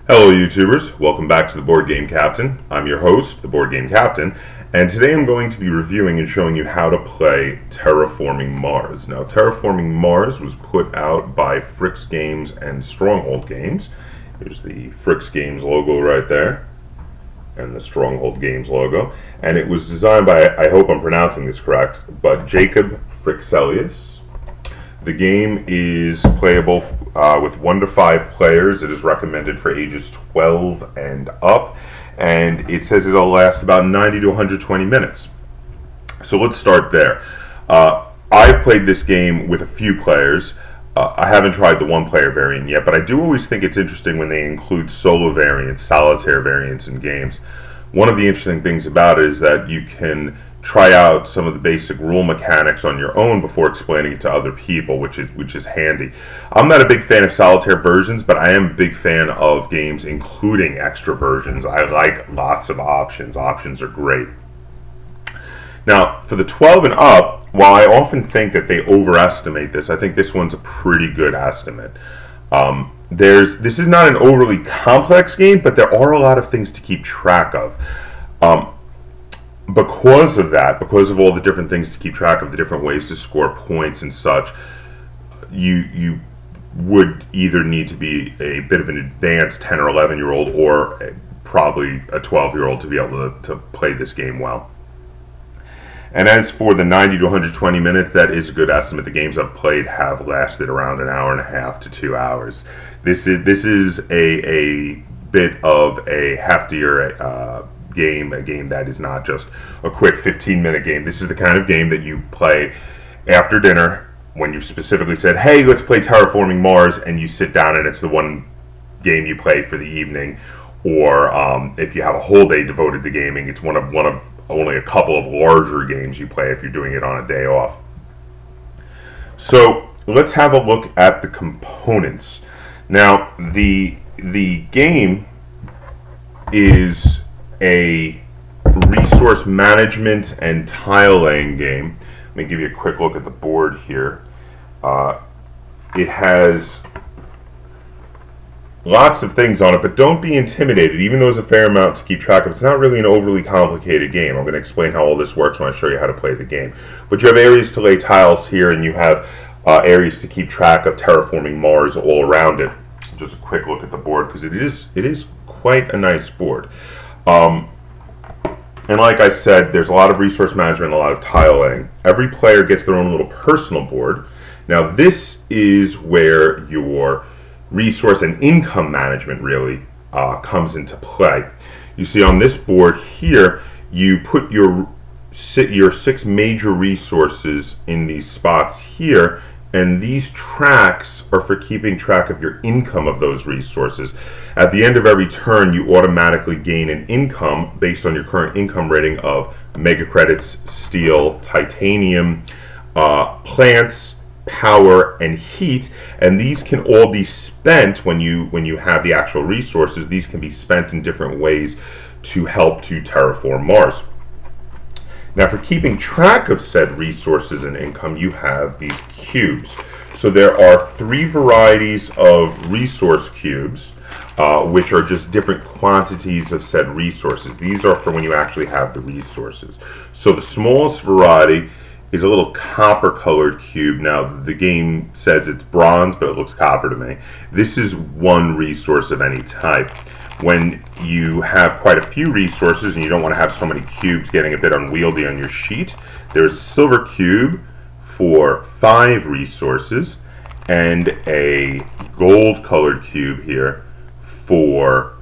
Hello YouTubers, welcome back to the Board Game Captain. I'm your host, the Board Game Captain, and today I'm going to be reviewing and showing you how to play Terraforming Mars. Now, Terraforming Mars was put out by Fricks Games and Stronghold Games. Here's the Fricks Games logo right there, and the Stronghold Games logo. And it was designed by, I hope I'm pronouncing this correct, but Jacob Frixelius. The game is playable with 1 to 5 players. It is recommended for ages 12 and up, and it says it'll last about 90 to 120 minutes. So let's start there. I've played this game with a few players. I haven't tried the 1-player variant yet, but I do always think it's interesting when they include solo variants, solitaire variants in games. One of the interesting things about it is that you can try out some of the basic rule mechanics on your own before explaining it to other people, which is handy. I'm not a big fan of solitaire versions, but I am a big fan of games including extra versions. I like lots of options. Options are great. Now, for the 12 and up, while I often think that they overestimate this, I think this one's a pretty good estimate. This is not an overly complex game, but there are a lot of things to keep track of. Because of that, because of all the different things to keep track of, the different ways to score points and such, you would either need to be a bit of an advanced 10 or 11-year-old or probably a 12-year-old to be able to play this game well. And as for the 90 to 120 minutes, that is a good estimate. The games I've played have lasted around an hour and a half to 2 hours. This is a bit of a heftier game, a game that is not just a quick 15-minute game. This is the kind of game that you play after dinner when you've specifically said, hey, let's play Terraforming Mars, and you sit down and it's the one game you play for the evening. Or if you have a whole day devoted to gaming, it's one of only a couple of larger games you play if you're doing it on a day off. So let's have a look at the components. Now, the game is a resource management and tile laying game. Let me give you a quick look at the board here. It has lots of things on it, but don't be intimidated, even though there's a fair amount to keep track of. It's not really an overly complicated game. I'm going to explain how all this works when I show you how to play the game. But you have areas to lay tiles here, and you have areas to keep track of Terraforming Mars all around it. Just a quick look at the board, because it is quite a nice board. And like I said, there's a lot of resource management, a lot of tile laying. Every player gets their own little personal board. Now, this is where your resource and income management really comes into play. You see on this board here, you put your 6 major resources in these spots here, and these tracks are for keeping track of your income of those resources. At the end of every turn, you automatically gain an income based on your current income rating of mega credits, steel, titanium, plants, power, and heat, and these can all be spent when you have the actual resources. These can be spent in different ways to help to terraform Mars. Now, for keeping track of said resources and income, you have these cubes. So there are 3 varieties of resource cubes, which are just different quantities of said resources. These are for when you actually have the resources. So the smallest variety is a little copper-colored cube. Now, the game says it's bronze, but it looks copper to me. This is 1 resource of any type. When you have quite a few resources and you don't want to have so many cubes getting a bit unwieldy on your sheet, there's a silver cube for 5 resources and a gold-colored cube here for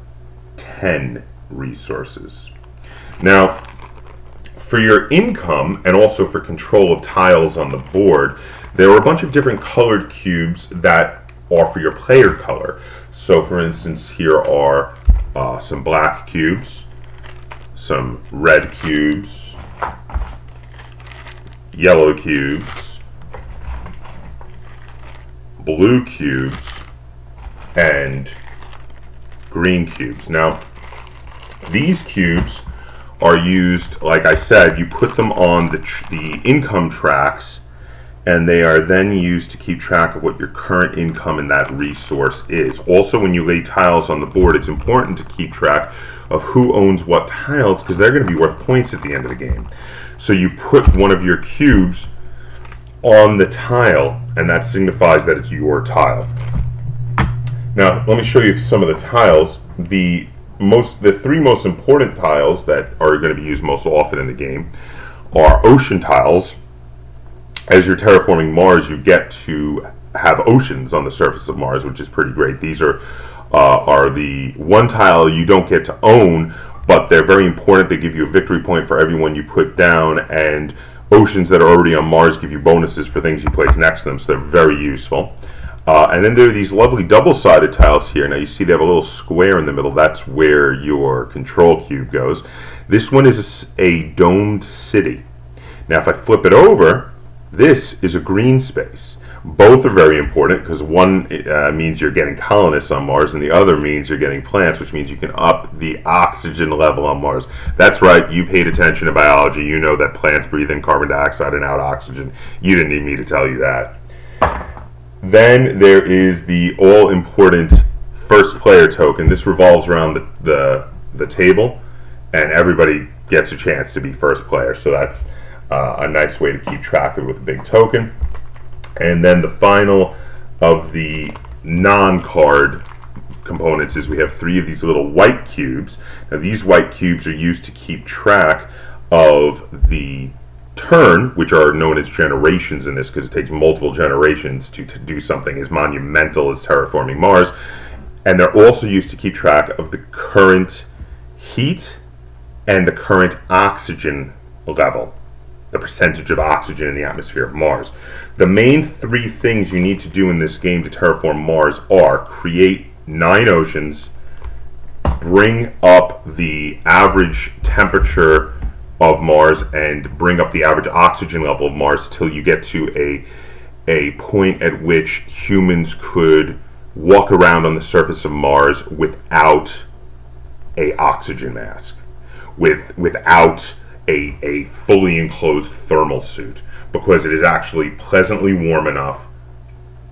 10 resources. Now, for your income and also for control of tiles on the board, there are a bunch of different colored cubes that are for your player color. So for instance, here are some black cubes, some red cubes, yellow cubes, blue cubes, and green cubes. Now, these cubes are used, like I said, you put them on the income tracks and they are then used to keep track of what your current income in that resource is. Also, when you lay tiles on the board, it's important to keep track of who owns what tiles, because they're going to be worth points at the end of the game. So you put one of your cubes on the tile, and that signifies that it's your tile. Now, let me show you some of the tiles. The three most important tiles that are going to be used most often in the game are ocean tiles. As you're terraforming Mars, you get to have oceans on the surface of Mars, which is pretty great. These are the one tile you don't get to own, but they're very important. They give you a victory point for every one you put down, and oceans that are already on Mars give you bonuses for things you place next to them, so they're very useful. And then there are these lovely double-sided tiles here. Now you see they have a little square in the middle. That's where your control cube goes. This one is a domed city. Now if I flip it over, this is a green space. Both are very important because one means you're getting colonists on Mars, and the other means you're getting plants, which means you can up the oxygen level on Mars. That's right, you paid attention to biology. You know that plants breathe in carbon dioxide and out oxygen. You didn't need me to tell you that. Then there is the all-important first player token. This revolves around the table, and everybody gets a chance to be first player. So that's a nice way to keep track of it with a big token. And then the final of the non-card components is we have three of these little white cubes. Now these white cubes are used to keep track of the turn, which are known as generations in this because it takes multiple generations to do something as monumental as terraforming Mars. And they're also used to keep track of the current heat and the current oxygen level, the percentage of oxygen in the atmosphere of Mars. The main three things you need to do in this game to terraform Mars are create 9 oceans, bring up the average temperature of Mars, and bring up the average oxygen level of Mars till you get to a point at which humans could walk around on the surface of Mars without a oxygen mask, without a fully enclosed thermal suit, because it is actually pleasantly warm enough,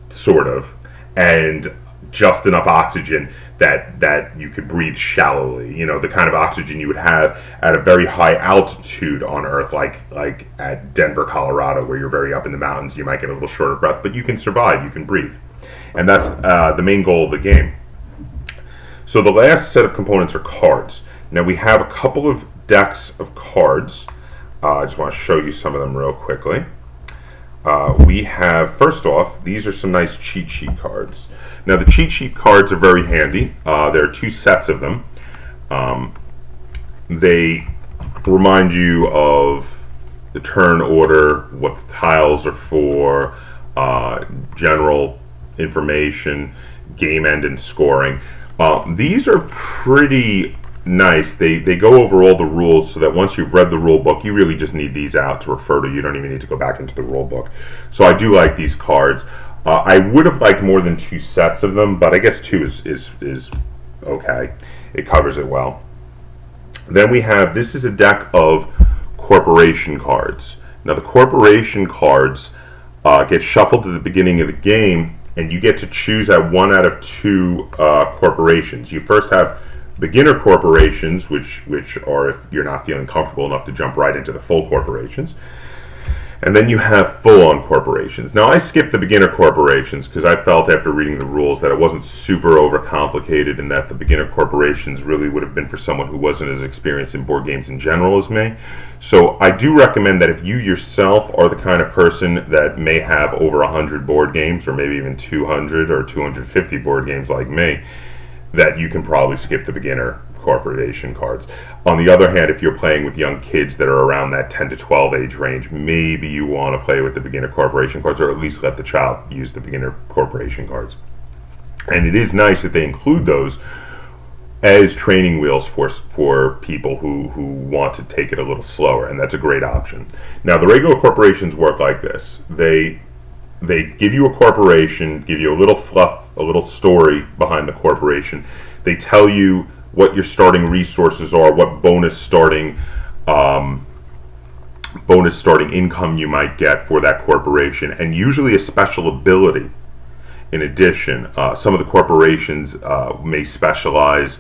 sort of, and just enough oxygen that you could breathe shallowly. You know, the kind of oxygen you would have at a very high altitude on Earth, like at Denver, Colorado, where you're very up in the mountains. You might get a little short of breath, but you can survive, you can breathe. And that's the main goal of the game. So the last set of components are cards. Now we have a couple of decks of cards. I just want to show you some of them real quickly. We have, first off, these are some nice cheat sheet cards. Now the cheat sheet cards are very handy. There are 2 sets of them. They remind you of the turn order, what the tiles are for, general information, game end and scoring. These are pretty nice. They go over all the rules so that once you've read the rule book, you really just need these out to refer to. You don't even need to go back into the rule book. So I do like these cards. I would have liked more than 2 sets of them, but I guess 2 is okay. It covers it well. Then we have, this is a deck of corporation cards. Now the corporation cards get shuffled at the beginning of the game, and you get to choose at 1 out of 2 corporations. You first have beginner corporations, which are if you're not feeling comfortable enough to jump right into the full corporations. And then you have full-on corporations. Now I skipped the beginner corporations because I felt after reading the rules that it wasn't super overcomplicated and that the beginner corporations really would have been for someone who wasn't as experienced in board games in general as me. So I do recommend that if you yourself are the kind of person that may have over 100 board games, or maybe even 200 or 250 board games like me, that you can probably skip the beginner corporation cards. On the other hand, if you're playing with young kids that are around that 10 to 12 age range, maybe you want to play with the beginner corporation cards, or at least let the child use the beginner corporation cards. And it is nice that they include those as training wheels for people who want to take it a little slower, and that's a great option. Now the regular corporations work like this. They give you a corporation, give you a little fluff, a little story behind the corporation. They tell you what your starting resources are, what bonus starting bonus starting income you might get for that corporation, and usually a special ability. In addition, some of the corporations may specialize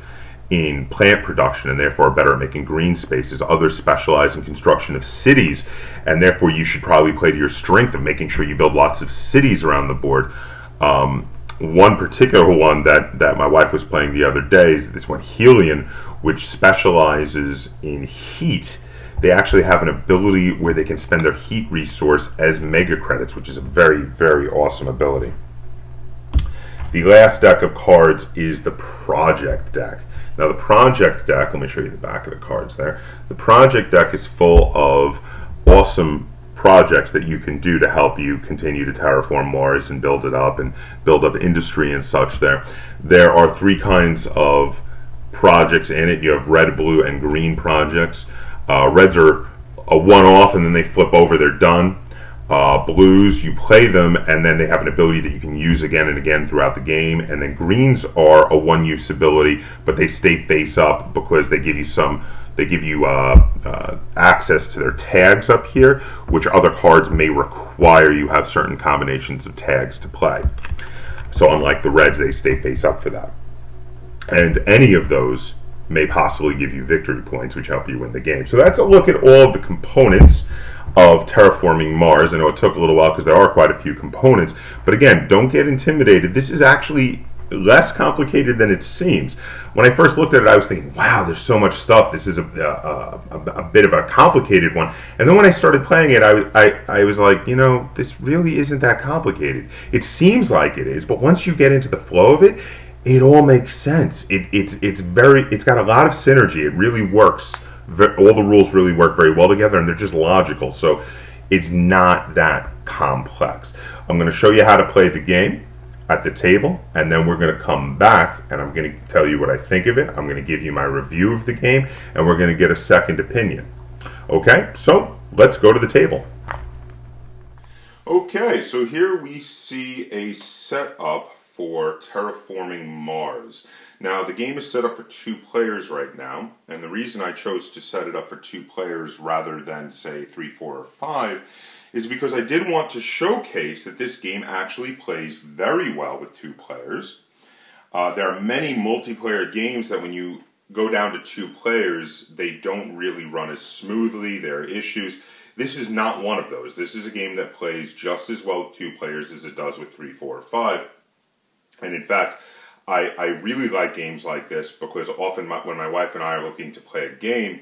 in plant production and therefore are better at making green spaces. Others specialize in construction of cities, and therefore you should probably play to your strength of making sure you build lots of cities around the board. One particular one that my wife was playing the other day is this one, Helion, which specializes in heat. They actually have an ability where they can spend their heat resource as mega credits, which is a very, very awesome ability. The last deck of cards is the project deck. Now the project deck, let me show you the back of the cards there. The project deck is full of awesome projects that you can do to help you continue to terraform Mars and build it up and build up industry and such there. There are three kinds of projects in it. You have red, blue, and green projects. Reds are a one-off and then they flip over, they're done. Blues, you play them and then they have an ability that you can use again and again throughout the game. And then greens are a one-use ability, but they stay face up because they give you access to their tags up here, which other cards may require you have certain combinations of tags to play. So unlike the reds, they stay face up for that. And any of those may possibly give you victory points, which help you win the game. So that's a look at all of the components of Terraforming Mars. I know it took a little while because there are quite a few components, but again, don't get intimidated. This is actually less complicated than it seems. When I first looked at it, I was thinking, wow, there's so much stuff. This is a bit of a complicated one. And then when I started playing it, I was like, you know, this really isn't that complicated. It seems like it is, but once you get into the flow of it, it all makes sense. It's got a lot of synergy. It really works. All the rules really work very well together, and they're just logical. So it's not that complex. I'm going to show you how to play the game at the table, and then we're going to come back and I'm going to tell you what I think of it. I'm going to give you my review of the game, and we're going to get a second opinion. Okay, so let's go to the table. Okay, so here we see a setup for Terraforming Mars. Now, the game is set up for 2 players right now, and the reason I chose to set it up for 2 players rather than, say, 3, 4, or 5 is because I did want to showcase that this game actually plays very well with 2 players. There are many multiplayer games that when you go down to 2 players, they don't really run as smoothly, there are issues. This is not one of those. This is a game that plays just as well with 2 players as it does with 3, 4, or 5. And in fact, I really like games like this because often when my wife and I are looking to play a game,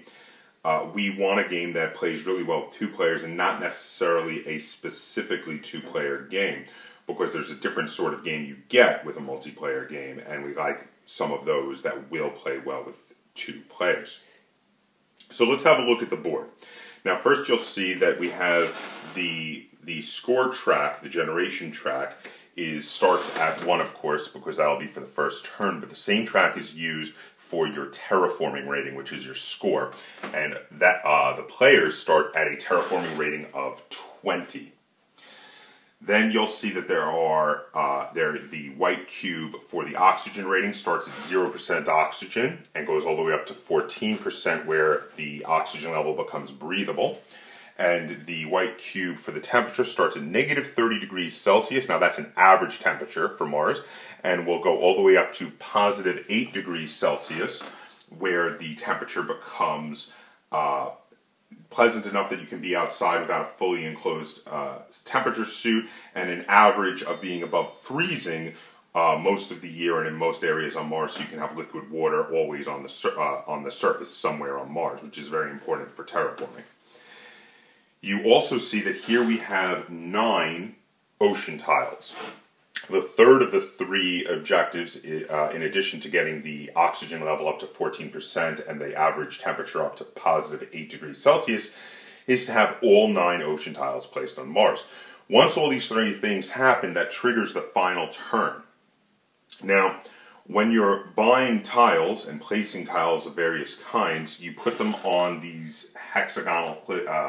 we want a game that plays really well with 2 players and not necessarily a specifically 2-player game, because there's a different sort of game you get with a multiplayer game, and we like some of those that will play well with 2 players. So let's have a look at the board. Now first you'll see that we have the score track, the generation track, starts at 1, of course, because that'll be for the first turn, but the same track is used for your terraforming rating, which is your score, and that the players start at a terraforming rating of 20. Then you'll see that the white cube for the oxygen rating starts at 0% oxygen and goes all the way up to 14%, where the oxygen level becomes breathable. And the white cube for the temperature starts at -30 degrees Celsius. Now that's an average temperature for Mars, and will go all the way up to +8 degrees Celsius, where the temperature becomes pleasant enough that you can be outside without a fully enclosed temperature suit, and an average of being above freezing most of the year, and in most areas on Mars, so you can have liquid water always on the surface somewhere on Mars, which is very important for terraforming. You also see that here we have 9 ocean tiles. The third of the 3 objectives, in addition to getting the oxygen level up to 14% and the average temperature up to +8 degrees Celsius, is to have all 9 ocean tiles placed on Mars. Once all these 3 things happen, that triggers the final turn. Now, when you're buying tiles and placing tiles of various kinds, you put them on these hexagonal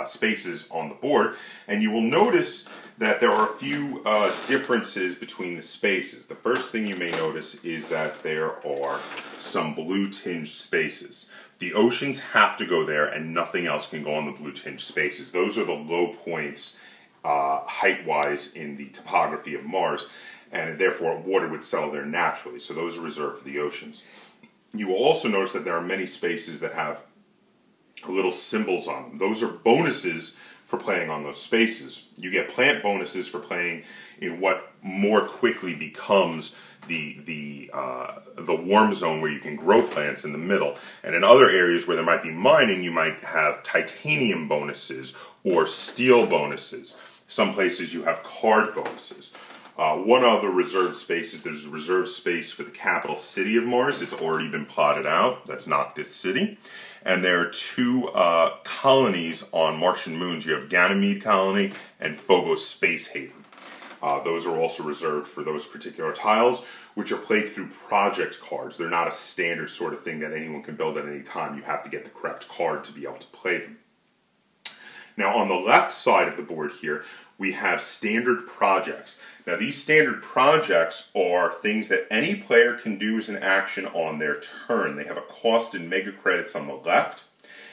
spaces on the board, and you will notice that there are a few differences between the spaces. The first thing you may notice is that there are some blue tinged spaces. The oceans have to go there, and nothing else can go on the blue tinged spaces. Those are the low points height-wise in the topography of Mars, and therefore water would settle there naturally. So those are reserved for the oceans. You will also notice that there are many spaces that have little symbols on them. Those are bonuses for playing on those spaces. You get plant bonuses for playing in what more quickly becomes the warm zone, where you can grow plants in the middle. And in other areas where there might be mining, you might have titanium bonuses or steel bonuses. Some places you have card bonuses. One other reserved space is there's a reserved space for the capital city of Mars. It's already been plotted out. That's Noctis City. And there are two colonies on Martian moons. You have Ganymede Colony and Phobos Space Haven. Those are also reserved for those particular tiles, which are played through project cards. They're not a standard sort of thing that anyone can build at any time. You have to get the correct card to be able to play them. Now, on the left side of the board here, we have standard projects. Now, these standard projects are things that any player can do as an action on their turn. They have a cost in mega credits on the left,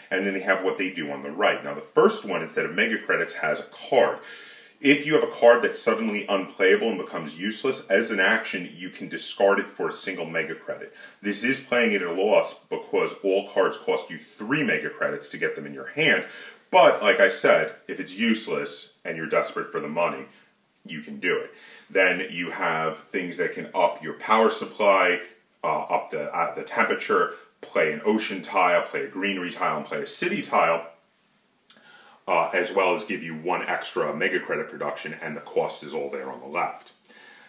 and then they have what they do on the right. Now, the first one, instead of mega credits, has a card. If you have a card that's suddenly unplayable and becomes useless, as an action, you can discard it for a single mega credit. This is playing it at a loss because all cards cost you 3 mega credits to get them in your hand. But, like I said, if it's useless and you're desperate for the money, you can do it. Then you have things that can up your power supply, up the temperature, play an ocean tile, play a greenery tile, and play a city tile, as well as give you 1 extra mega credit production, and the cost is all there on the left.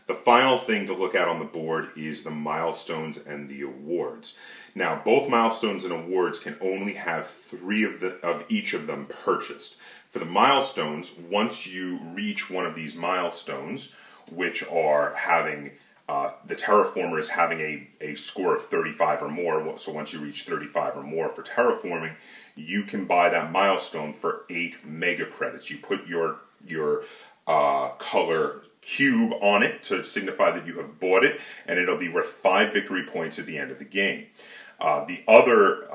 The final thing to look at on the board is the milestones and the awards. Now, both milestones and awards can only have 3 of each of them purchased. For the milestones, once you reach one of these milestones, which are having, the terraformer is having a score of 35 or more, so once you reach 35 or more for terraforming, you can buy that milestone for 8 mega credits. You put your color cube on it to signify that you have bought it, and it'll be worth 5 victory points at the end of the game. The other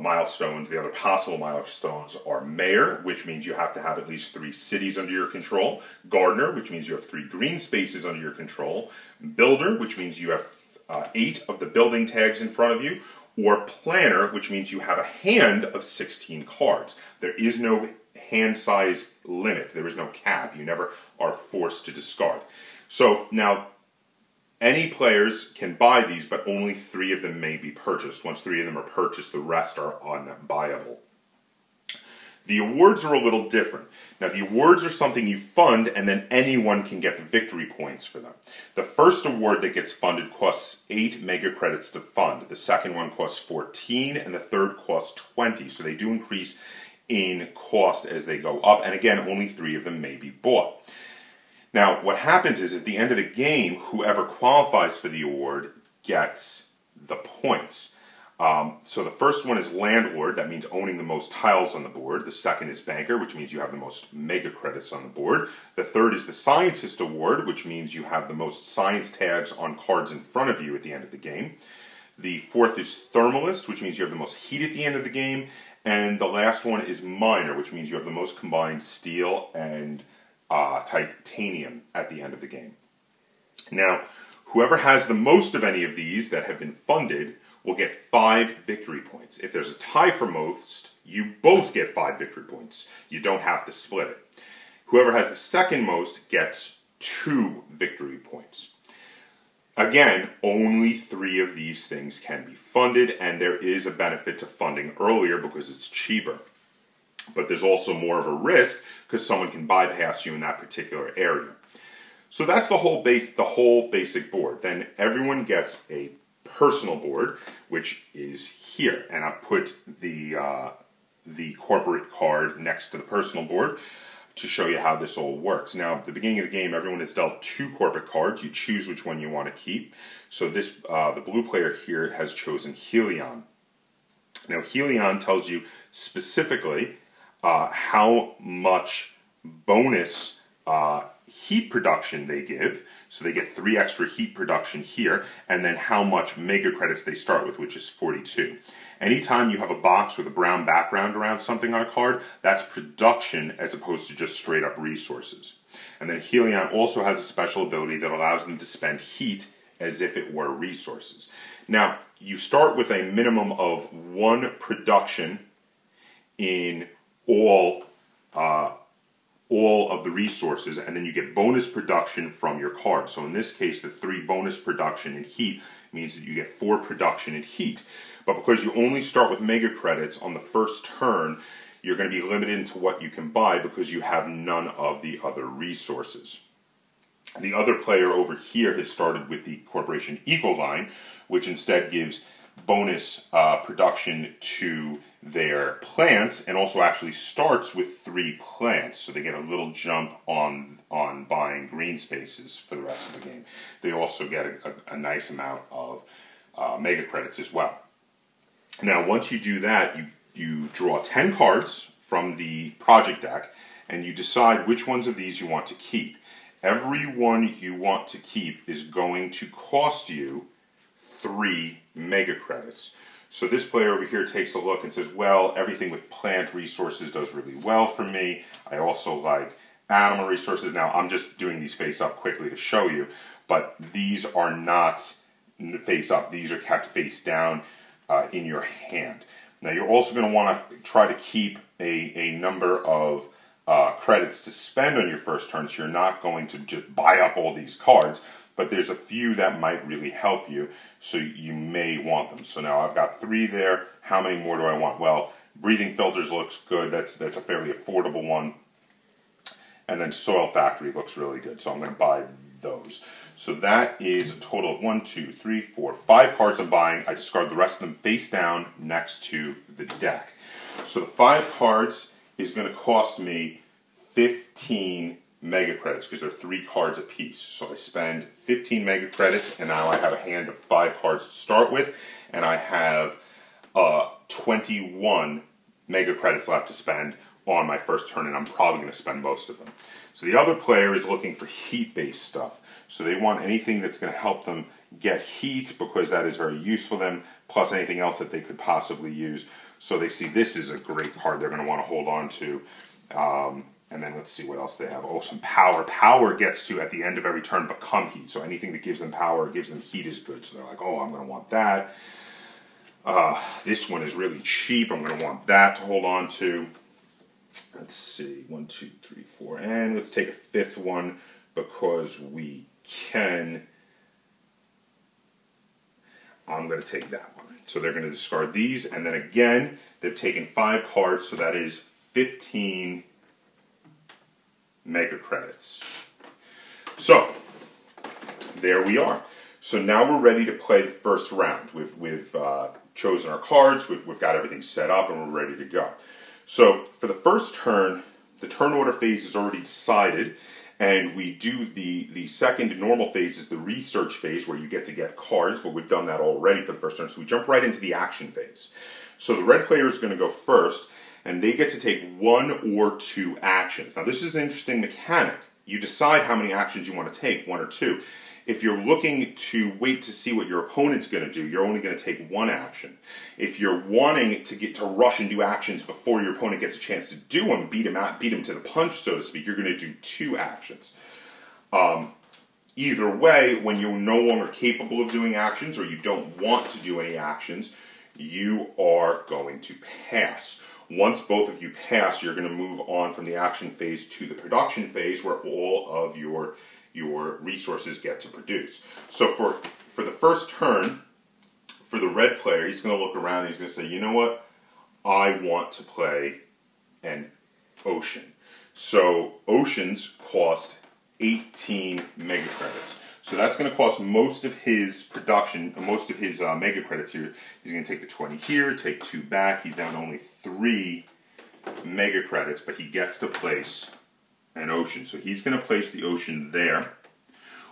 milestones, the other possible milestones are Mayor, which means you have to have at least 3 cities under your control. Gardener, which means you have 3 green spaces under your control. Builder, which means you have 8 of the building tags in front of you. Or Planner, which means you have a hand of 16 cards. There is no hand size limit. There is no cap. You never are forced to discard. So now, any players can buy these, but only 3 of them may be purchased. Once 3 of them are purchased, the rest are unbuyable. The awards are a little different. Now, the awards are something you fund, and then anyone can get the victory points for them. The first award that gets funded costs 8 mega credits to fund. The second one costs 14, and the third costs 20. So they do increase in cost as they go up, and again, only 3 of them may be bought. Now, what happens is, at the end of the game, whoever qualifies for the award gets the points. So the first one is Landlord. That means owning the most tiles on the board. The second is Banker, which means you have the most mega credits on the board. The third is the Scientist Award, which means you have the most science tags on cards in front of you at the end of the game. The fourth is Thermalist, which means you have the most heat at the end of the game. And the last one is Miner, which means you have the most combined steel and titanium at the end of the game. Now, whoever has the most of any of these that have been funded will get 5 victory points. If there's a tie for most, you both get 5 victory points. You don't have to split it. Whoever has the second most gets 2 victory points. Again, only 3 of these things can be funded, and there is a benefit to funding earlier because it's cheaper. But there's also more of a risk because someone can bypass you in that particular area. So that's the whole basic board. Then everyone gets a personal board, which is here, and I've put the corporate card next to the personal board to show you how this all works. Now, at the beginning of the game, everyone is dealt 2 corporate cards. You choose which one you want to keep. So this, the blue player here has chosen Helion. Now, Helion tells you specifically how much bonus heat production they give, so they get 3 extra heat production here, and then how much mega credits they start with, which is 42. Anytime you have a box with a brown background around something on a card, that's production as opposed to just straight up resources. And then Helion also has a special ability that allows them to spend heat as if it were resources. Now, you start with a minimum of 1 production in all of the resources, and then you get bonus production from your card. So in this case, the 3 bonus production in heat means that you get 4 production in heat. But because you only start with mega credits on the first turn, you're going to be limited to what you can buy because you have none of the other resources. The other player over here has started with the Corporation Eco line, which instead gives bonus production to their plants, and also actually starts with 3 plants, so they get a little jump on buying green spaces for the rest of the game. They also get a nice amount of mega credits as well. Now, once you do that, you draw 10 cards from the project deck, and you decide which ones of these you want to keep. Every one you want to keep is going to cost you 3 mega credits. So this player over here takes a look and says, well, everything with plant resources does really well for me. I also like animal resources. Now, I'm just doing these face up quickly to show you, but these are not face up. These are kept face down in your hand. Now, you're also going to want to try to keep a number of credits to spend on your first turn, so you're not going to just buy up all these cards, but there's a few that might really help you, so you may want them. So now I've got 3 there. How many more do I want? Well, breathing filters looks good. That's a fairly affordable one. And then soil factory looks really good, so I'm going to buy those. So that is a total of 1, 2, 3, 4, 5 cards I'm buying. I discard the rest of them face down next to the deck. So the 5 cards is going to cost me 15 mega credits because they're 3 cards a piece. So I spend 15 mega credits, and now I have a hand of 5 cards to start with, and I have 21 mega credits left to spend on my first turn, and I'm probably going to spend most of them. So the other player is looking for heat-based stuff. So they want anything that's going to help them get heat because that is very useful to them, plus anything else that they could possibly use. So they see this is a great card they're going to want to hold on to. And then let's see what else they have. Oh, some power. Power gets to, at the end of every turn, become heat. So anything that gives them power, gives them heat is good. So they're like, oh, I'm going to want that. This one is really cheap. I'm going to want that to hold on to. Let's see. 1, 2, 3, 4. And let's take a 5th one because we can. I'm going to take that one. So they're going to discard these. And then again, they've taken 5 cards. So that is 15 mega credits. So there we are. So now we're ready to play the first round. We've chosen our cards, we've got everything set up, and we're ready to go. So for the first turn, the turn order phase is already decided, and we do the second normal phase is the research phase where you get to get cards, but we've done that already for the first turn, so we jump right into the action phase. So the red player is going to go first, and they get to take 1 or 2 actions. Now this is an interesting mechanic. You decide how many actions you want to take, 1 or 2. If you're looking to wait to see what your opponent's going to do, you're only going to take 1 action. If you're wanting to get to rush and do actions before your opponent gets a chance to do them, beat him to the punch, so to speak, you're going to do 2 actions. Either way, when you're no longer capable of doing actions or you don't want to do any actions, you are going to pass. Once both of you pass, you're going to move on from the action phase to the production phase where all of your resources get to produce. So for the first turn, for the red player, he's going to look around and he's going to say, you know what? I want to play an ocean. So oceans cost 18 mega credits. So that's going to cost most of his production, most of his mega credits here. He's going to take the 20 here, take 2 back. He's down to only 3 mega credits, but he gets to place an ocean. So he's going to place the ocean there,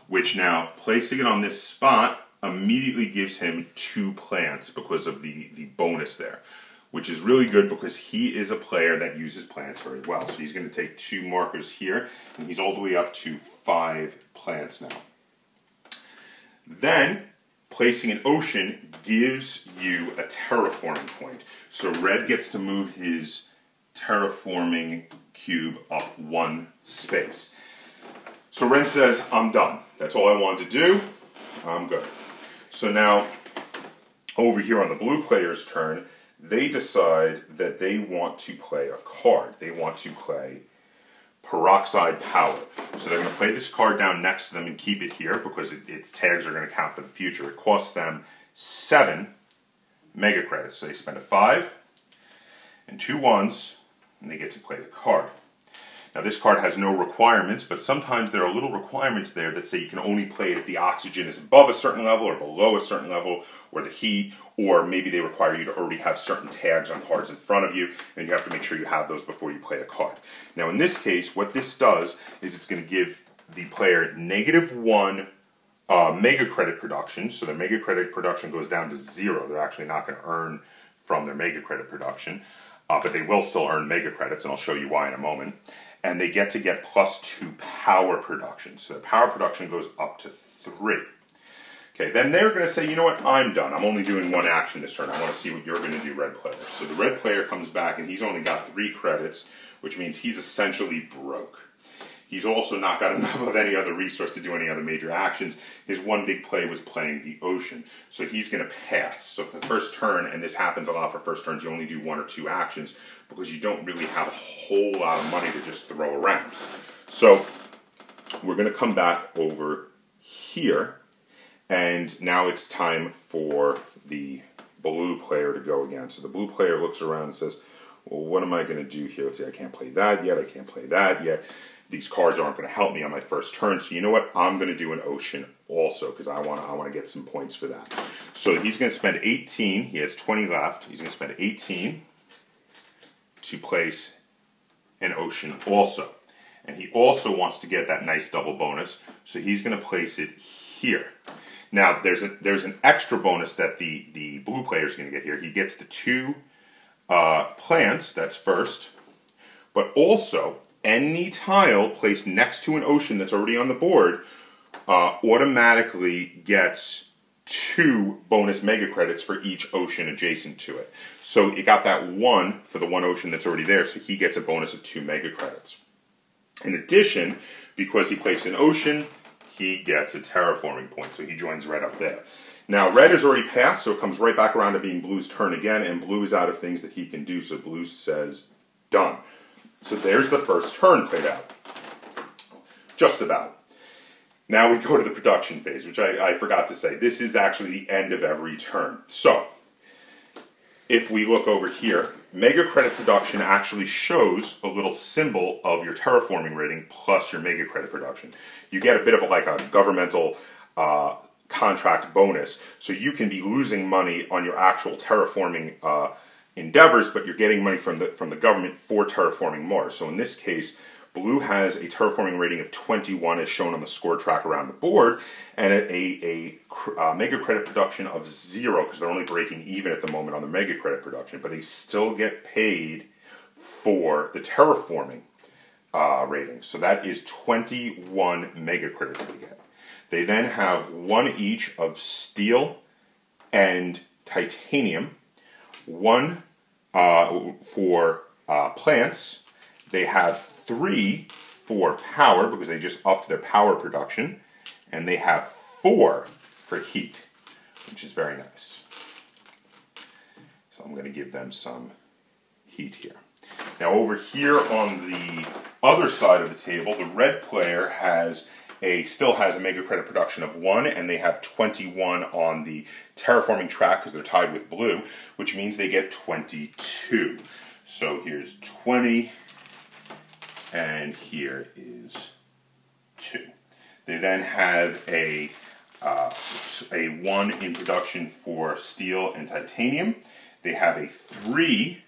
which now, placing it on this spot immediately gives him 2 plants because of the bonus there. which is really good because he is a player that uses plants very well. So he's going to take 2 markers here, and he's all the way up to 5 plants now. Then, placing an ocean gives you a terraforming point. So red gets to move his terraforming cube up 1 space. So red says, I'm done. That's all I wanted to do. I'm good. So now, over here on the blue player's turn, they decide that they want to play a card. They want to play Peroxide Power. So they're going to play this card down next to them and keep it here because its tags are going to count for the future. It costs them 7 mega credits. So they spend a 5 and 2 1s, and they get to play the card. Now this card has no requirements, but sometimes there are little requirements there that say you can only play it if the oxygen is above a certain level or below a certain level, or the heat, or maybe they require you to already have certain tags on cards in front of you, and you have to make sure you have those before you play a card. Now in this case, what this does is it's going to give the player -1 mega credit production, so their mega credit production goes down to 0. They're actually not going to earn from their mega credit production, but they will still earn mega credits, and I'll show you why in a moment. And they get to get +2 power production. So their power production goes up to 3. Okay, then they're going to say, you know what, I'm done. I'm only doing 1 action this turn. I want to see what you're going to do, red player. So the red player comes back, and he's only got 3 credits, which means he's essentially broke. He's also not got enough of any other resource to do any other major actions. His one big play was playing the ocean. So he's going to pass. So for the first turn, and this happens a lot for first turns, you only do 1 or 2 actions because you don't really have a whole lot of money to just throw around. So we're going to come back over here, and now it's time for the blue player to go again. So the blue player looks around and says, well, what am I going to do here? Let's see, I can't play that yet, I can't play that yet. These cards aren't going to help me on my first turn, so you know what? I'm going to do an ocean also, because I want to get some points for that. So he's going to spend 18. He has 20 left. He's going to spend 18 to place an ocean also. And he also wants to get that nice double bonus, so he's going to place it here. Now, there's an extra bonus that the blue player is going to get here. He gets the 2 plants, that's first, but also any tile placed next to an ocean that's already on the board automatically gets 2 bonus mega credits for each ocean adjacent to it. So it got that 1 for the 1 ocean that's already there, so he gets a bonus of 2 mega credits. In addition, because he placed an ocean, he gets a terraforming point, so he joins red up there. Now, red has already passed, so it comes right back around to being blue's turn again, and blue is out of things that he can do, so blue says, done. So there's the first turn played out. Just about. Now we go to the production phase, which I forgot to say. This is actually the end of every turn. So, if we look over here, mega credit production actually shows a little symbol of your terraforming rating plus your mega credit production. You get a bit of like a governmental contract bonus, so you can be losing money on your actual terraforming endeavors, but you're getting money from the government for terraforming Mars. So in this case, blue has a terraforming rating of 21 as shown on the score track around the board, and a mega credit production of 0 because they're only breaking even at the moment on the mega credit production, but they still get paid for the terraforming rating. So that is 21 mega credits they get. They then have 1 each of steel and titanium, 1 for plants. They have 3 for power because they just upped their power production, and they have 4 for heat, which is very nice. So I'm going to give them some heat here. Now over here on the other side of the table, the red player still has a mega credit production of 1, and they have 21 on the terraforming track because they're tied with blue, which means they get 22. So here's 20, and here is 2. They then have a 1 in production for steel and titanium. They have a 3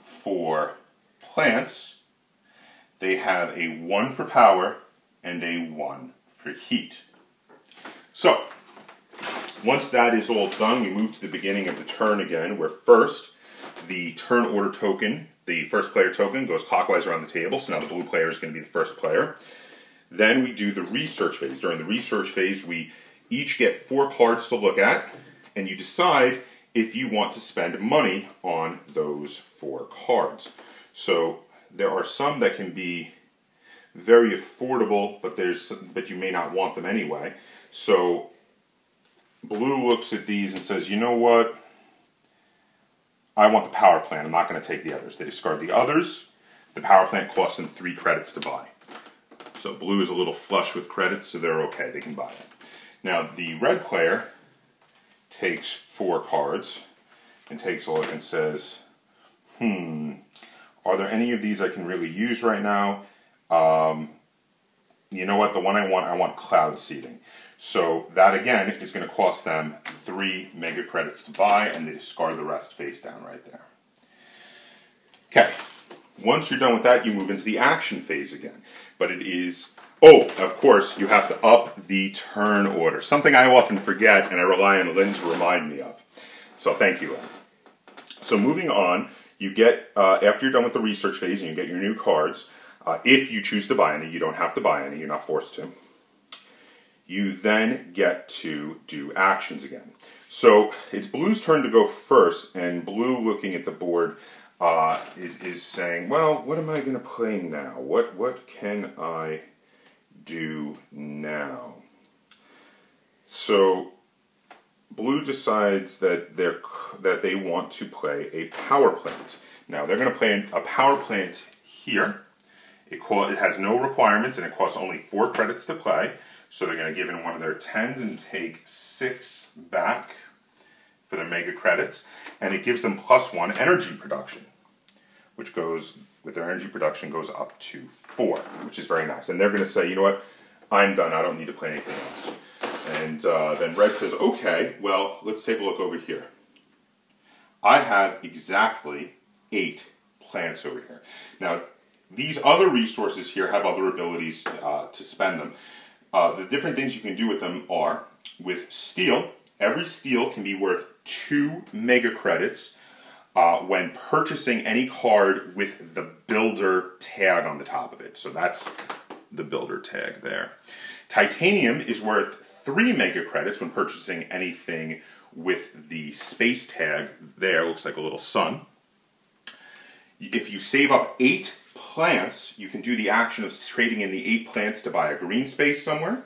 for plants. They have a 1 for power, and a 1 for heat. So, once that is all done, we move to the beginning of the turn again, where first, the turn order token, the first player token, goes clockwise around the table, so now the blue player is going to be the first player. Then we do the research phase. During the research phase, we each get 4 cards to look at, and you decide if you want to spend money on those 4 cards. So there are some that can be very affordable, but you may not want them anyway. So blue looks at these and says, you know what? I want the power plant. I'm not going to take the others. They discard the others. The power plant costs them 3 credits to buy. So blue is a little flush with credits, so they're okay. They can buy it. Now the red player takes 4 cards and takes a look and says, are there any of these I can really use right now? You know what? The one I want cloud seeding. So that again is going to cost them 3 mega credits to buy, and they discard the rest face down right there. Okay. Once you're done with that, you move into the action phase again. But it is, of course, you have to up the turn order. Something I often forget, and I rely on Lynn to remind me of. So thank you, Lynn. So moving on, you get, after you're done with the research phase, and you get your new cards, if you choose to buy any, you don't have to buy any, you're not forced to. You then get to do actions again. So it's blue's turn to go first, and blue, looking at the board, is saying, well, what am I going to play now? What can I do now? So blue decides that they want to play a power plant. Now they're going to play a power plant here. It has no requirements, and it costs only 4 credits to play. So they're going to give in one of their 10s and take 6 back for their mega credits, and it gives them +1 energy production, which goes, with their energy production, goes up to 4, which is very nice. And they're going to say, you know what, I'm done, I don't need to play anything else. And then red says, okay, well, let's take a look over here. I have exactly 8 plants over here. Now, these other resources here have other abilities to spend them. The different things you can do with them are, with steel, every steel can be worth 2 mega credits when purchasing any card with the builder tag on the top of it. So that's the builder tag there. Titanium is worth 3 mega credits when purchasing anything with the space tag there. Looks like a little sun. If you save up 8 plants, you can do the action of trading in the 8 plants to buy a green space somewhere.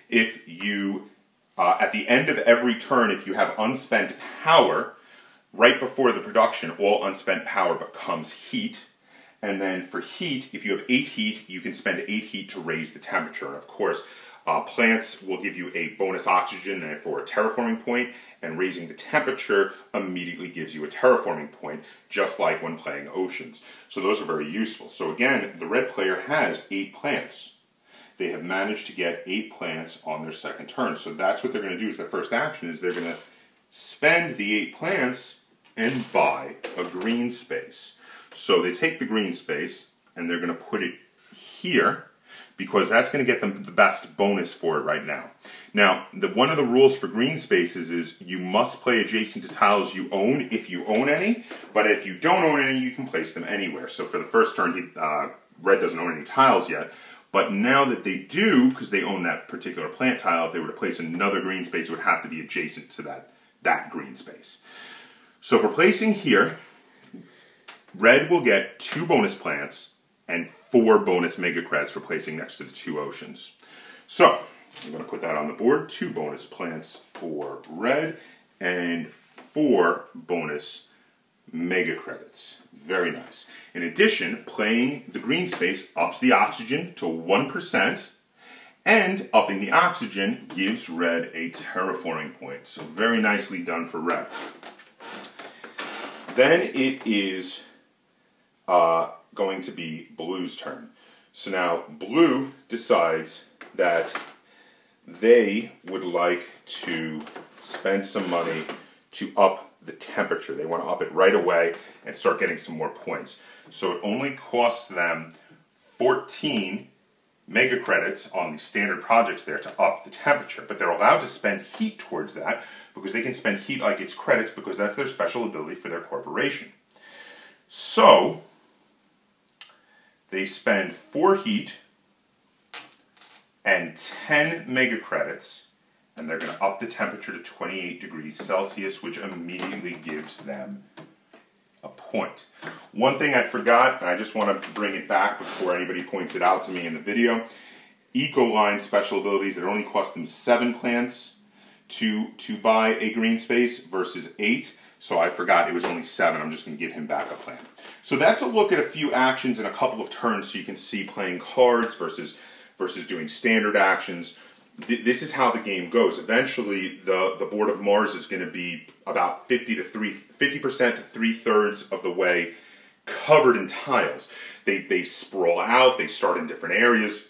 If you, at the end of every turn, if you have unspent power, right before the production, all unspent power becomes heat. And then for heat, if you have 8 heat, you can spend 8 heat to raise the temperature. And of course, plants will give you a bonus oxygen for a terraforming point, and raising the temperature immediately gives you a terraforming point, just like when playing oceans. So those are very useful. So again, the red player has 8 plants. They have managed to get 8 plants on their second turn. So that's what they're going to do as their first action, is they're going to spend the 8 plants and buy a green space. So they take the green space and they're going to put it here, because that's going to get them the best bonus for it right now. Now, one of the rules for green spaces is you must play adjacent to tiles you own if you own any, but if you don't own any, you can place them anywhere. So for the first turn, red doesn't own any tiles yet, but now that they do, because they own that particular plant tile, if they were to place another green space, it would have to be adjacent to that green space. So for placing here, red will get 2 bonus plants and 4 bonus mega credits for placing next to the 2 oceans. So, I'm going to put that on the board. 2 bonus plants for red and 4 bonus mega credits. Very nice. In addition, playing the green space ups the oxygen to 1%, and upping the oxygen gives red a terraforming point. So very nicely done for red. Then it is going to be blue's turn. So now blue decides that they would like to spend some money to up the temperature. They want to up it right away and start getting some more points. So it only costs them 14 mega credits on the standard projects there to up the temperature, but they're allowed to spend heat towards that, because they can spend heat like it's credits because that's their special ability for their corporation. So they spend 4 heat and 10 mega credits, and they're going to up the temperature to 28 degrees Celsius, which immediately gives them a point. One thing I forgot, and I just want to bring it back before anybody points it out to me in the video, Eco-Line special abilities that only cost them 7 plants to buy a green space versus 8. So I forgot it was only 7. I'm just going to give him back a plant. So that's a look at a few actions in a couple of turns, so you can see playing cards versus doing standard actions. This is how the game goes. Eventually, the Board of Mars is going to be about 50% to 3/3 of the way covered in tiles. They sprawl out. They start in different areas,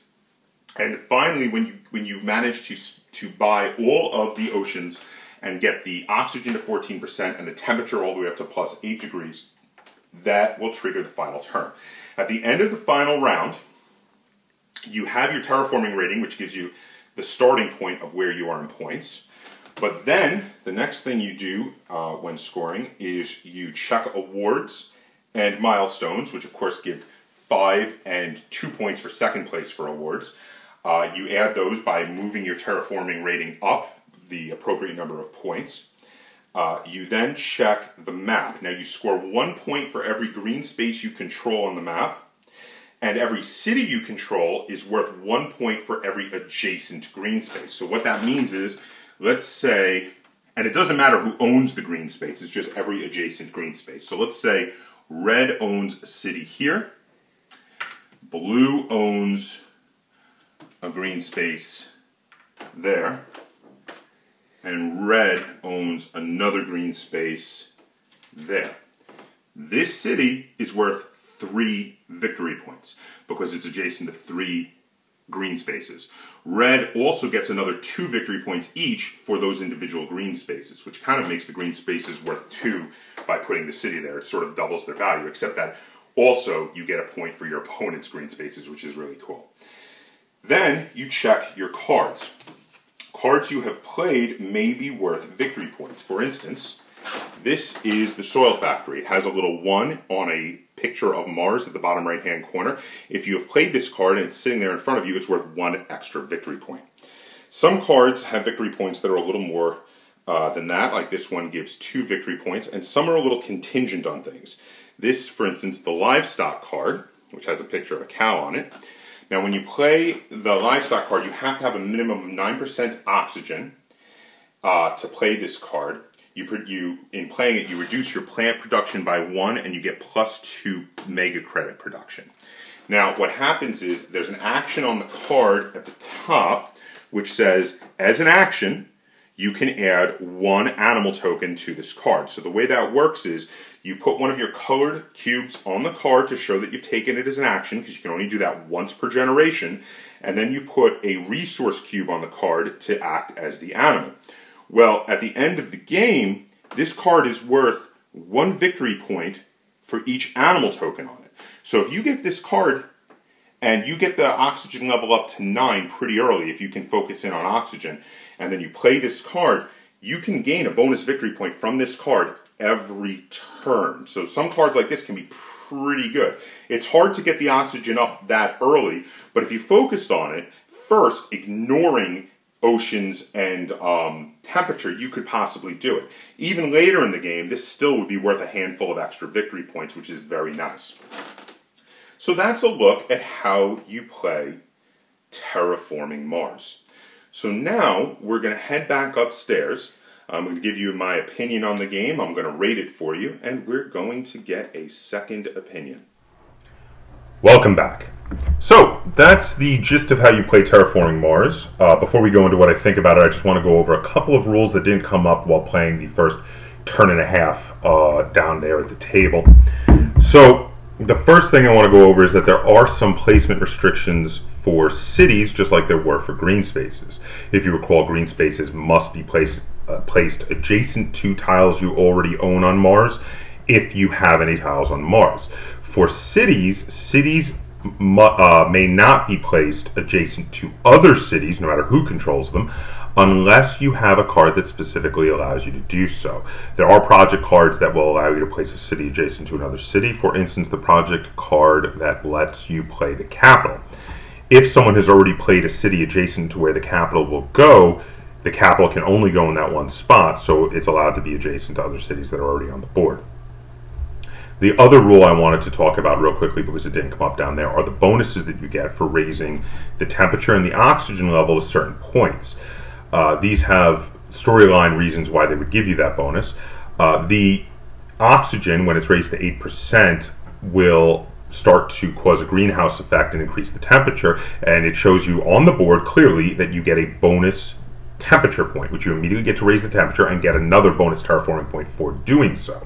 and finally, when you manage to buy all of the oceans and get the oxygen to 14% and the temperature all the way up to +8 degrees, that will trigger the final turn. At the end of the final round, you have your terraforming rating, which gives you the starting point of where you are in points. But then, the next thing you do when scoring is you check awards and milestones, which of course give 5 and 2 points for second place for awards. You add those by moving your terraforming rating up the appropriate number of points. You then check the map. Now you score 1 point for every green space you control on the map, and every city you control is worth 1 point for every adjacent green space. So what that means is, let's say, and it doesn't matter who owns the green space, it's just every adjacent green space. So let's say red owns a city here, blue owns a green space there, and red owns another green space there. This city is worth 3 victory points because it's adjacent to 3 green spaces. Red also gets another 2 victory points each for those individual green spaces, which kind of makes the green spaces worth 2 by putting the city there. It sort of doubles their value, except that also you get a point for your opponent's green spaces, which is really cool. Then you check your cards. Cards you have played may be worth victory points. For instance, this is the Soil Factory. It has a little 1 on a picture of Mars at the bottom right-hand corner. If you have played this card and it's sitting there in front of you, it's worth 1 extra victory point. Some cards have victory points that are a little more than that, like this one gives 2 victory points, and some are a little contingent on things. This, for instance, the Livestock card, which has a picture of a cow on it. Now, when you play the Livestock card, you have to have a minimum of 9% oxygen to play this card. In playing it, you reduce your plant production by 1, and you get +2 mega credit production. Now, what happens is there's an action on the card at the top which says, as an action, you can add 1 animal token to this card. So the way that works is you put one of your colored cubes on the card to show that you've taken it as an action, because you can only do that once per generation, and then you put a resource cube on the card to act as the animal. Well, at the end of the game, this card is worth 1 victory point for each animal token on it. So if you get this card and you get the oxygen level up to 9 pretty early, if you can focus in on oxygen, and then you play this card, you can gain a bonus victory point from this card every turn. So some cards like this can be pretty good. It's hard to get the oxygen up that early, but if you focused on it, first, ignoring oceans and temperature, you could possibly do it. Even later in the game, this still would be worth a handful of extra victory points, which is very nice. So that's a look at how you play Terraforming Mars. So now we're going to head back upstairs. I'm going to give you my opinion on the game. I'm going to rate it for you, and we're going to get a second opinion. Welcome back. So that's the gist of how you play Terraforming Mars. Before we go into what I think about it, I just want to go over a couple of rules that didn't come up while playing the first turn and a half down there at the table. So the first thing I want to go over is that there are some placement restrictions for cities, just like there were for green spaces. If you recall, green spaces must be placed adjacent to tiles you already own on Mars, if you have any tiles on Mars. For cities may not be placed adjacent to other cities, no matter who controls them, unless you have a card that specifically allows you to do so. There are project cards that will allow you to place a city adjacent to another city. For instance, the project card that lets you play the capital. If someone has already played a city adjacent to where the capital will go, the capital can only go in that one spot, so it's allowed to be adjacent to other cities that are already on the board. The other rule I wanted to talk about real quickly, because it didn't come up down there, are the bonuses that you get for raising the temperature and the oxygen level to certain points. These have storyline reasons why they would give you that bonus. The oxygen, when it's raised to 8%, will start to cause a greenhouse effect and increase the temperature, and it shows you on the board clearly that you get a bonus temperature point, which you immediately get to raise the temperature and get another bonus terraforming point for doing so.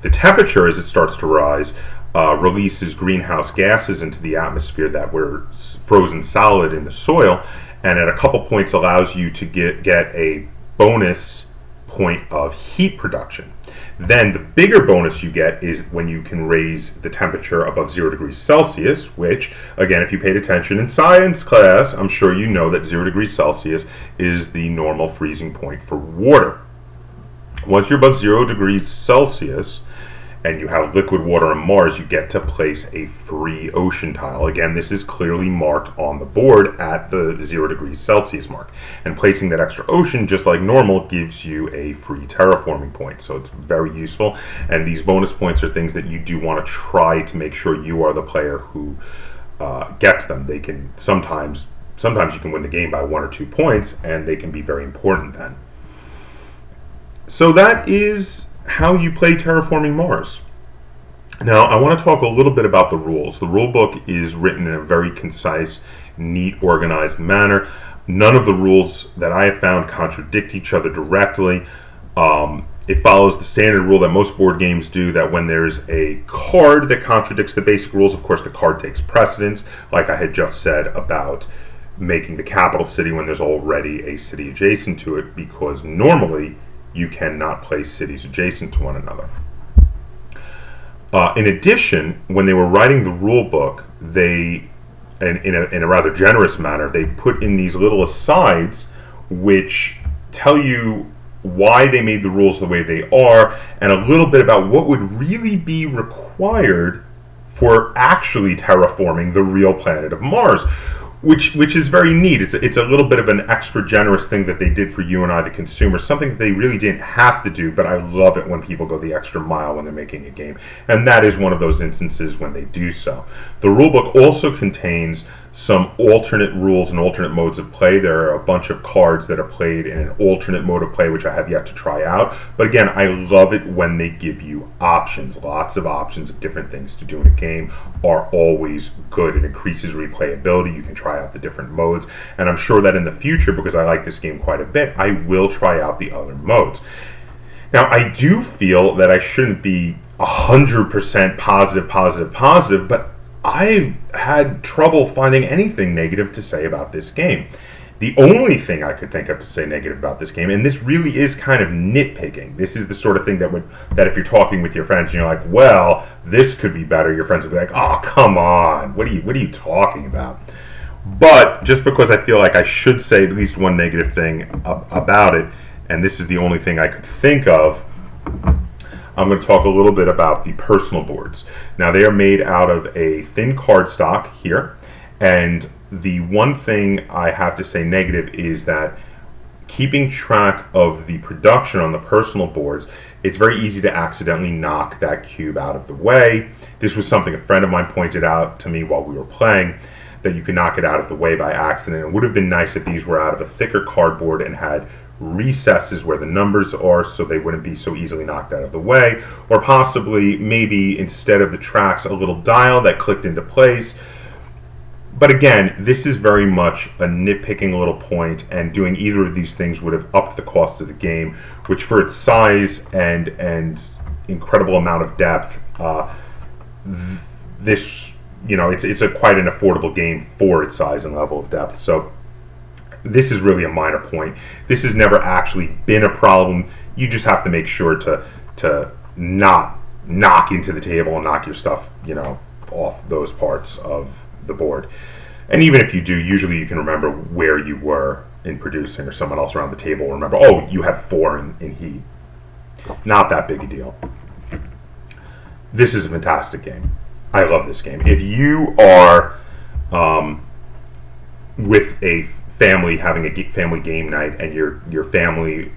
The temperature, as it starts to rise, releases greenhouse gases into the atmosphere that were frozen solid in the soil, and at a couple points allows you to get a bonus point of heat production. Then the bigger bonus you get is when you can raise the temperature above 0 degrees Celsius, which, again, if you paid attention in science class, I'm sure you know that 0 degrees Celsius is the normal freezing point for water. Once you're above 0 degrees Celsius, and you have liquid water on Mars, you get to place a free ocean tile. Again, this is clearly marked on the board at the 0 degrees Celsius mark. And placing that extra ocean, just like normal, gives you a free terraforming point. So it's very useful. And these bonus points are things that you do want to try to make sure you are the player who gets them. They can sometimes you can win the game by 1 or 2 points, and they can be very important then. So that is how you play Terraforming Mars. Now, I want to talk a little bit about the rules. The rule book is written in a very concise, neat, organized manner. None of the rules that I have found contradict each other directly. It follows the standard rule that most board games do, that when there's a card that contradicts the basic rules, of course the card takes precedence, like I had just said about making the capital city when there's already a city adjacent to it, because normally you cannot place cities adjacent to one another. In addition, when they were writing the rule book, they, in a rather generous manner, they put in these little asides which tell you why they made the rules the way they are, and a little bit about what would really be required for actually terraforming the real planet of Mars. Which is very neat. It's a little bit of an extra generous thing that they did for you and I, the consumer, something that they really didn't have to do, but I love it when people go the extra mile when they're making a game, and that is one of those instances when they do so. The rulebook also contains some alternate rules and alternate modes of play. There are a bunch of cards that are played in an alternate mode of play, which I have yet to try out, but again, I love it when they give you options. Lots of options of different things to do in a game are always good. It increases replayability. You can try out the different modes, and I'm sure that in the future, because I like this game quite a bit, I will try out the other modes. Now, I do feel that I shouldn't be 100% positive, but I had trouble finding anything negative to say about this game. The only thing I could think of to say negative about this game, and this really is kind of nitpicking, this is the sort of thing that if you're talking with your friends and you're like, well, this could be better, your friends will be like, oh, come on, what are you talking about? But just because I feel like I should say at least one negative thing about it, and this is the only thing I could think of, I'm going to talk a little bit about the personal boards. Now, they are made out of a thin cardstock here, and the one thing I have to say negative is that keeping track of the production on the personal boards, it's very easy to accidentally knock that cube out of the way. This was something a friend of mine pointed out to me while we were playing, that you could knock it out of the way by accident. It would have been nice if these were out of a thicker cardboard and had recesses where the numbers are so they wouldn't be so easily knocked out of the way, or possibly maybe instead of the tracks a little dial that clicked into place. But again, this is very much a nitpicking little point, and doing either of these things would have upped the cost of the game, which for its size and incredible amount of depth, this, you know, it's quite an affordable game for its size and level of depth. So this is really a minor point. This has never actually been a problem. You just have to make sure to not knock into the table and knock your stuff, you know, off those parts of the board. And even if you do, usually you can remember where you were in producing, or someone else around the table will remember, oh, you have 4 in heat. Not that big a deal. This is a fantastic game. I love this game. If you are with a family having a family game night, and your family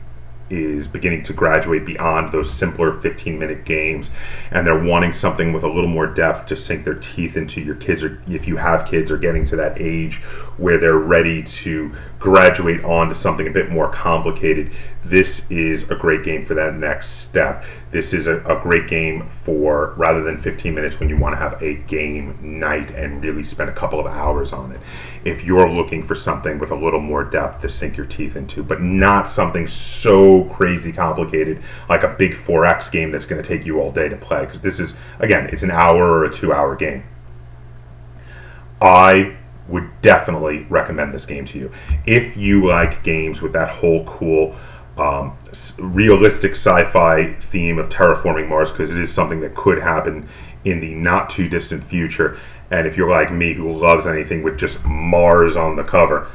is beginning to graduate beyond those simpler 15-minute games, and they're wanting something with a little more depth to sink their teeth into, your kids, or if you have kids, are getting to that age where they're ready to graduate on to something a bit more complicated, this is a great game for that next step. This is a great game for, rather than 15 minutes, when you want to have a game night and really spend a couple of hours on it. If you're looking for something with a little more depth to sink your teeth into, but not something so crazy complicated like a big 4X game that's going to take you all day to play, because this is, again, it's an hour or a 2-hour game. I would definitely recommend this game to you. If you like games with that whole cool realistic sci-fi theme of terraforming Mars, because it is something that could happen in the not too distant future, and if you're like me, who loves anything with just Mars on the cover,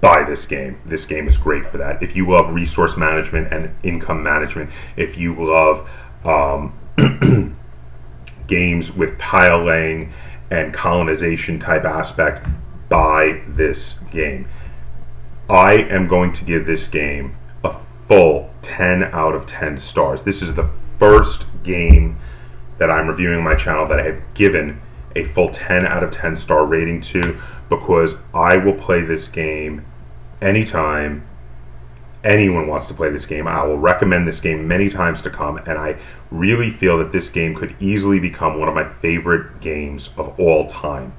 buy this game. This game is great for that. If you love resource management and income management, if you love games with tile laying and colonization type aspect, buy this game. I am going to give this game a full 10 out of 10 stars. This is the first game that I'm reviewing on my channel that I have given a full 10 out of 10 star rating to, because I will play this game anytime anyone wants to play this game. I will recommend this game many times to come, and I really feel that this game could easily become one of my favorite games of all time.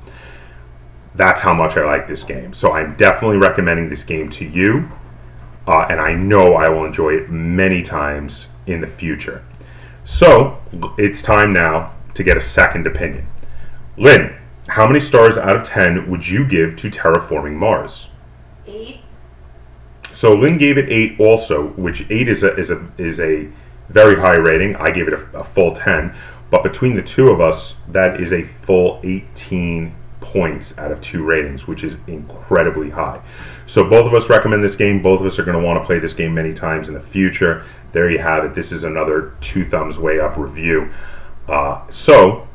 That's how much I like this game. So I'm definitely recommending this game to you, and I know I will enjoy it many times in the future. So it's time now to get a second opinion. Lynn, how many stars out of 10 would you give to Terraforming Mars? 8. So Lynn gave it 8 also, which 8 is a very high rating. I gave it a full 10, but between the two of us, that is a full 18 points out of 2 ratings, which is incredibly high. So both of us recommend this game. Both of us are going to want to play this game many times in the future. There you have it. This is another 2 thumbs way up review. So,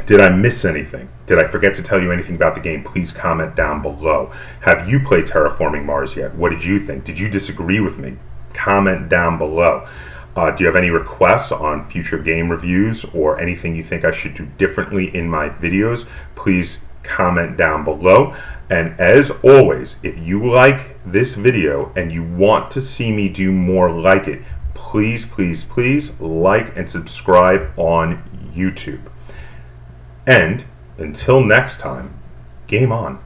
did I miss anything? Did I forget to tell you anything about the game? Please comment down below. Have you played Terraforming Mars yet? What did you think? Did you disagree with me? Comment down below. Do you have any requests on future game reviews, or anything you think I should do differently in my videos? Please comment down below. And as always, if you like this video and you want to see me do more like it, please, please, please like and subscribe on YouTube. And until next time, game on.